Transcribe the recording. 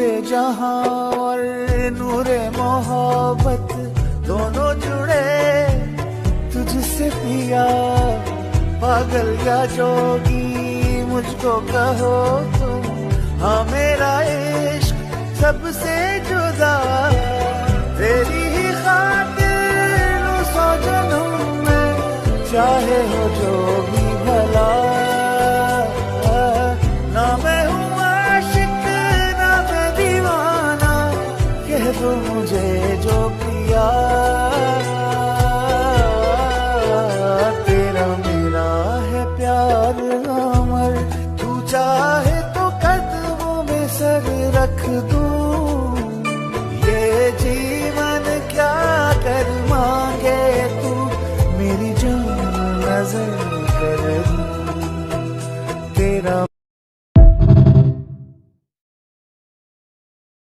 नूरे जहां और नूरे मोहब्बत दोनों जुड़े तुझसे पिया। पागल या जोगी मुझको कहो तुम, हाँ मेरा इश्क सबसे जुदा। तेरी ही खातिर सौ जन्म में चाहे हो जो भी भला। ना मैं हूँ आशिक ना मैं दीवाना, कह दो मुझे जो पिया। तेरा मेरा है प्यार अमर, तू चाहे तो कदमों में सर रख दूं।